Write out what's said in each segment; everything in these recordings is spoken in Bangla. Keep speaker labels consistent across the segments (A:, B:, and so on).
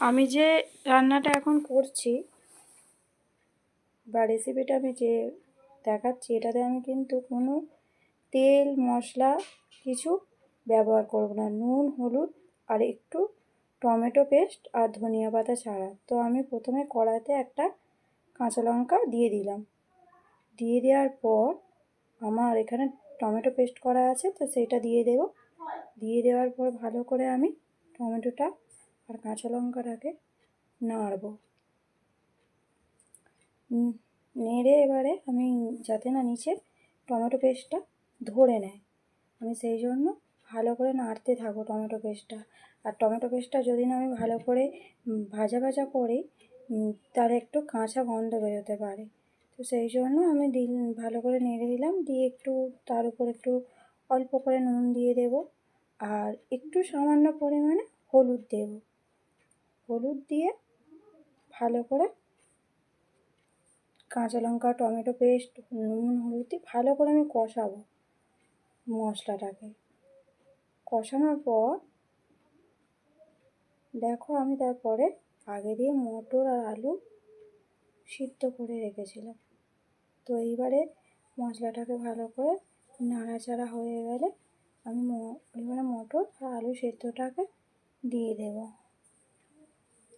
A: আমি যে রান্নাটা এখন করছি বা রেসিপিটা আমি যে দেখাচ্ছি, এটাতে আমি কিন্তু কোনো তেল মশলা কিছু ব্যবহার করব না। নুন, হলুদ আর একটু টমেটো পেস্ট আর ধনিয়া পাতা ছাড়া। তো আমি প্রথমে কড়াইতে একটা কাঁচা লঙ্কা দিয়ে দিলাম। দিয়ে দেওয়ার পর আমার এখানে টমেটো পেস্ট করা আছে, তো সেইটা দিয়ে দেব। দিয়ে দেওয়ার পর ভালো করে আমি টমেটোটা আর কাঁচা লঙ্কাটাকে নাড়ব। নেড়ে এবারে আমি যাতে না নিচে টমেটো পেস্টটা ধরে নেয়, আমি সেই জন্য ভালো করে নাড়তে থাকবো টমেটো পেস্টটা। আর টমেটো পেস্টটা যদি না আমি ভালো করে ভাজা ভাজা করি, তার একটু কাঁচা গন্ধ বেরোতে পারে। তো সেই জন্য আমি ভালো করে নেড়ে দিলাম। দিয়ে একটু তার উপর একটু অল্প করে নুন দিয়ে দেব আর একটু সামান্য পরিমাণে হলুদ দেব। হলুদ দিয়ে ভালো করে কাঁচা লঙ্কা, টমেটো পেস্ট, নুন, হলুদ দিয়ে ভালো করে আমি কষাবো মশলাটাকে। কষানোর পর দেখো আমি তারপরে আগে দিয়ে মটর আর আলু সিদ্ধ করে রেখেছিলাম। তো এইবারে মশলাটাকে ভালো করে নাড়াচাড়া হয়ে গেলে আমি এবারে মটর আর আলু সেদ্ধটাকে দিয়ে দেব।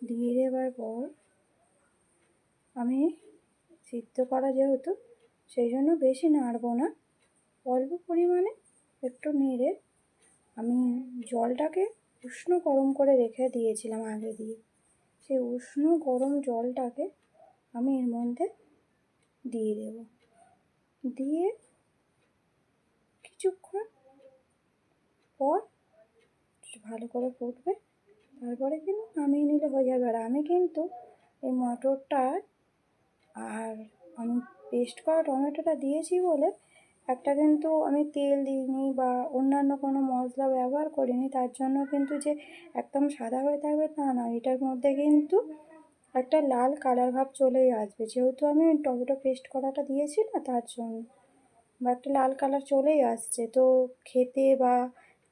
A: দিয়ে দেওয়ার পর আমি সিদ্ধ করা যেহেতু, সেই জন্য বেশি নাড়ব না, অল্প পরিমাণে একটু নেড়ে আমি জলটাকে উষ্ণ গরম করে রেখে দিয়েছিলাম আগে দিয়ে। সেই উষ্ণ গরম জলটাকে আমি এর মধ্যে দিয়ে দেব। দিয়ে কিছুক্ষণ পর ভালো করে ফুটবে, তারপরে কিন্তু নামিয়ে নিলে হয়ে যাবে। আর আমি কিন্তু এই মটরটা আর আমি পেস্ট করা টমেটোটা দিয়েছি বলে একটা কিন্তু আমি তেল দিইনি বা অন্যান্য কোনো মশলা ব্যবহার করিনি, তার জন্য কিন্তু যে একদম সাদা হয়ে থাকবে তা না। এটার মধ্যে কিন্তু একটা লাল কালার ভাব চলেই আসবে, যেহেতু আমি টমেটো পেস্ট করাটা দিয়েছি না, তার জন্য বা একটা লাল কালার চলেই আসছে। তো খেতে বা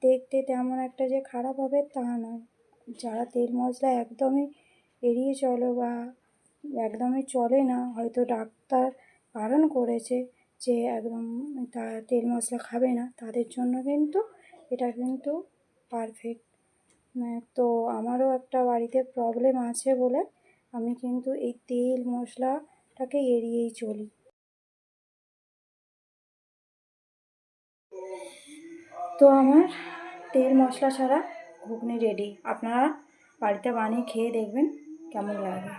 A: দেখতে তেমন একটা যে খারাপ হবে তা নয়। যারা তেল মশলা একদমই এড়িয়ে চলো বা একদমই চলে না, হয়তো ডাক্তার বারণ করেছে যে একদম তেল মশলা খাবে না, তাদের জন্য কিন্তু এটা কিন্তু পারফেক্ট। তো আমারও একটা বাড়িতে প্রবলেম আছে বলে আমি কিন্তু এই তেল মশলাটাকে এড়িয়েই চলি। তো আমার তেল মশলা ছাড়া ঘুগনি রেডি। আপনারা বাড়িতে বানিয়ে খেয়ে দেখবেন কেমন লাগে।